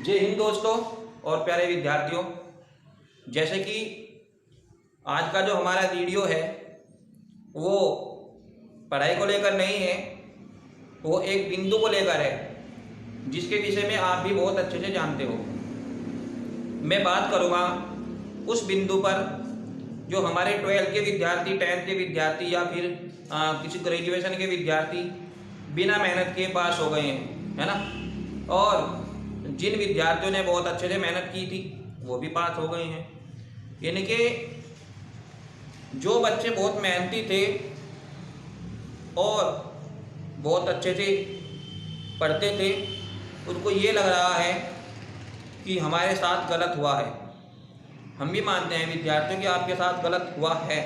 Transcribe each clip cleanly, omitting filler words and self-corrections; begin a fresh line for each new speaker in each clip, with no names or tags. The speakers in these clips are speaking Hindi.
जय हिंद दोस्तों और प्यारे विद्यार्थियों। जैसे कि आज का जो हमारा वीडियो है वो पढ़ाई को लेकर नहीं है, वो एक बिंदु को लेकर है जिसके विषय में आप भी बहुत अच्छे से जानते हो। मैं बात करूँगा उस बिंदु पर जो हमारे 12th के विद्यार्थी, 10th के विद्यार्थी या फिर किसी ग्रेजुएशन के विद्यार्थी बिना मेहनत के पास हो गए हैं, है ना। और जिन विद्यार्थियों ने बहुत अच्छे से मेहनत की थी वो भी पास हो गए हैं। यानी कि जो बच्चे बहुत मेहनती थे और बहुत अच्छे से पढ़ते थे उनको ये लग रहा है कि हमारे साथ गलत हुआ है। हम भी मानते हैं विद्यार्थियों कि आपके साथ गलत हुआ है,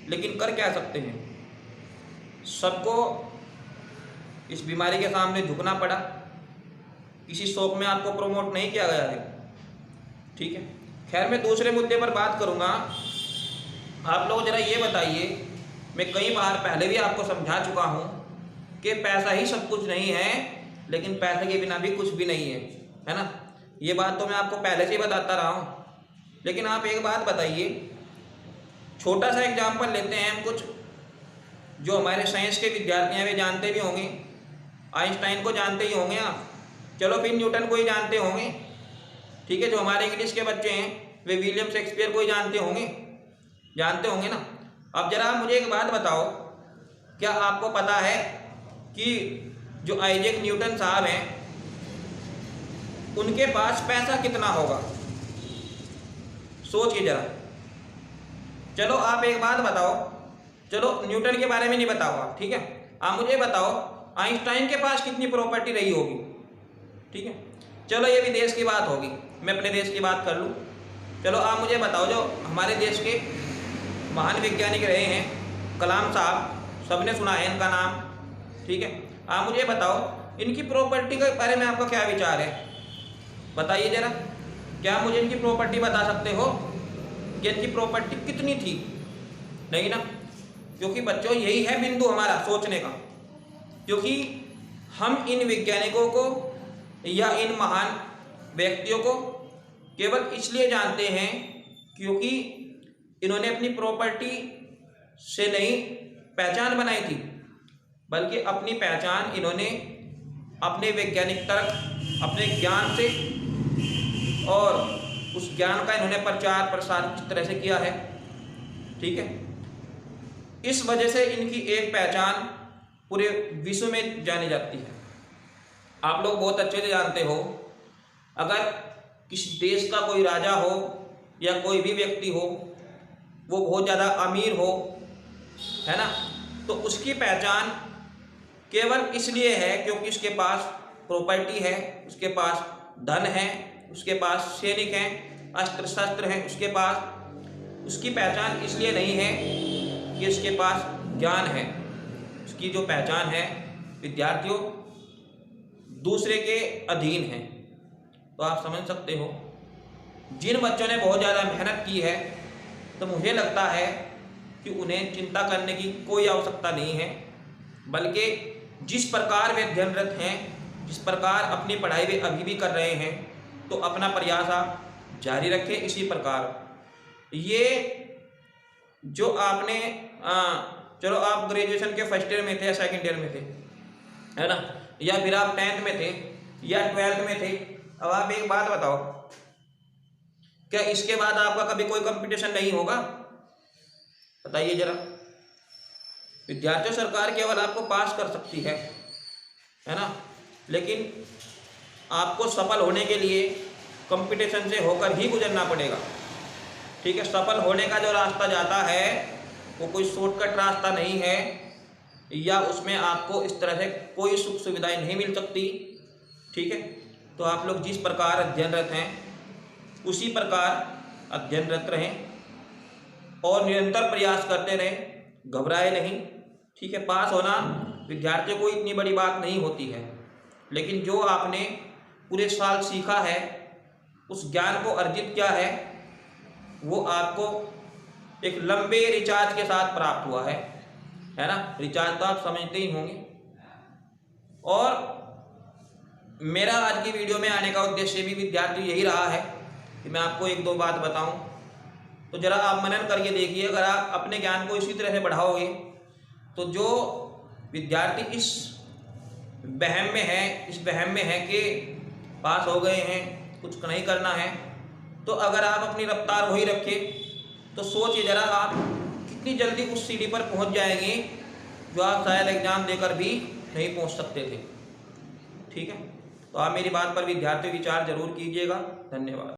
लेकिन कर क्या सकते हैं। सबको इस बीमारी के सामने झुकना पड़ा। किसी शौक में आपको प्रमोट नहीं किया गया है, ठीक है। खैर, मैं दूसरे मुद्दे पर बात करूंगा। आप लोग जरा ये बताइए, मैं कई बार पहले भी आपको समझा चुका हूं कि पैसा ही सब कुछ नहीं है, लेकिन पैसे के बिना भी कुछ भी नहीं है ना। ये बात तो मैं आपको पहले से ही बताता रहा हूं। लेकिन आप एक बात बताइए, छोटा सा एग्जाम्पल लेते हैं हम। कुछ जो हमारे साइंस के विद्यार्थी हैं वे जानते भी होंगे। आइंस्टाइन को जानते ही होंगे आप। चलो फिर न्यूटन को ही जानते होंगे, ठीक है। जो हमारे इंग्लिश के बच्चे हैं वे विलियम शेक्सपियर को ही जानते होंगे ना। अब जरा मुझे एक बात बताओ, क्या आपको पता है कि जो आइजैक न्यूटन साहब हैं उनके पास पैसा कितना होगा? सोचिए जरा। चलो आप एक बात बताओ, चलो न्यूटन के बारे में नहीं बताओ आप, ठीक है। आप मुझे बताओ आइंस्टाइन के पास कितनी प्रॉपर्टी रही होगी, ठीक है। चलो ये विदेश की बात होगी, मैं अपने देश की बात कर लूँ। चलो आप मुझे बताओ, जो हमारे देश के महान वैज्ञानिक रहे हैं कलाम साहब, सबने सुना है इनका नाम, ठीक है। आप मुझे बताओ इनकी प्रॉपर्टी के बारे में आपका क्या विचार है? बताइए जरा। क्या मुझे इनकी प्रॉपर्टी बता सकते हो कि इनकी प्रॉपर्टी कितनी थी? नहीं ना। क्योंकि बच्चों यही है बिंदु हमारा सोचने का। क्योंकि हम इन वैज्ञानिकों को या इन महान व्यक्तियों को केवल इसलिए जानते हैं क्योंकि इन्होंने अपनी प्रॉपर्टी से नहीं पहचान बनाई थी, बल्कि अपनी पहचान इन्होंने अपने वैज्ञानिक तर्क, अपने ज्ञान से, और उस ज्ञान का इन्होंने प्रचार प्रसार किस तरह से किया है, ठीक है। इस वजह से इनकी एक पहचान पूरे विश्व में जानी जाती है। आप लोग बहुत अच्छे से जानते हो, अगर किसी देश का कोई राजा हो या कोई भी व्यक्ति हो, वो बहुत ज़्यादा अमीर हो, है ना, तो उसकी पहचान केवल इसलिए है क्योंकि उसके पास प्रॉपर्टी है, उसके पास धन है, उसके पास सैनिक हैं, अस्त्र शस्त्र हैं उसके पास। उसकी पहचान इसलिए नहीं है कि उसके पास ज्ञान है। उसकी जो पहचान है विद्यार्थियों दूसरे के अधीन है। तो आप समझ सकते हो, जिन बच्चों ने बहुत ज़्यादा मेहनत की है तो मुझे लगता है कि उन्हें चिंता करने की कोई आवश्यकता नहीं है, बल्कि जिस प्रकार वे अध्ययनरत हैं, जिस प्रकार अपनी पढ़ाई वे अभी भी कर रहे हैं, तो अपना प्रयास आप जारी रखें इसी प्रकार। ये जो आपने चलो आप ग्रेजुएशन के फर्स्ट ईयर में थे या सेकंड ईयर में थे, है ना, या फिर आप 10th में थे या 12th में थे। अब आप एक बात बताओ, क्या इसके बाद आपका कभी कोई कंपटीशन नहीं होगा? बताइए जरा। विद्यार्थियों, सरकार केवल आपको पास कर सकती है ना, लेकिन आपको सफल होने के लिए कंपटीशन से होकर ही गुजरना पड़ेगा, ठीक है। सफल होने का जो रास्ता जाता है वो कोई शॉर्टकट रास्ता नहीं है, या उसमें आपको इस तरह से कोई सुख सुविधाएं नहीं मिल सकती, ठीक है। तो आप लोग जिस प्रकार अध्ययनरत हैं उसी प्रकार अध्ययनरत रहें और निरंतर प्रयास करते रहें, घबराए नहीं, ठीक है। पास होना विद्यार्थियों को इतनी बड़ी बात नहीं होती है, लेकिन जो आपने पूरे साल सीखा है, उस ज्ञान को अर्जित किया है, वो आपको एक लंबे रिचार्ज के साथ प्राप्त हुआ है ना। रिचार्ज तो आप समझते ही होंगे। और मेरा आज की वीडियो में आने का उद्देश्य भी विद्यार्थी यही रहा है कि मैं आपको एक दो बात बताऊं, तो ज़रा आप मनन करके देखिए। अगर आप अपने ज्ञान को इसी तरह से बढ़ाओगे तो जो विद्यार्थी इस वहम में है कि पास हो गए हैं, कुछ नहीं करना है, तो अगर आप अपनी रफ्तार वही रखें तो सोचिए ज़रा आप कितनी जल्दी उस सीढ़ी पर पहुंच जाएंगे जो आप शायद एग्ज़ाम देकर भी नहीं पहुंच सकते थे। ठीक है, तो आप मेरी बात पर विद्यार्थी विचार जरूर कीजिएगा। धन्यवाद।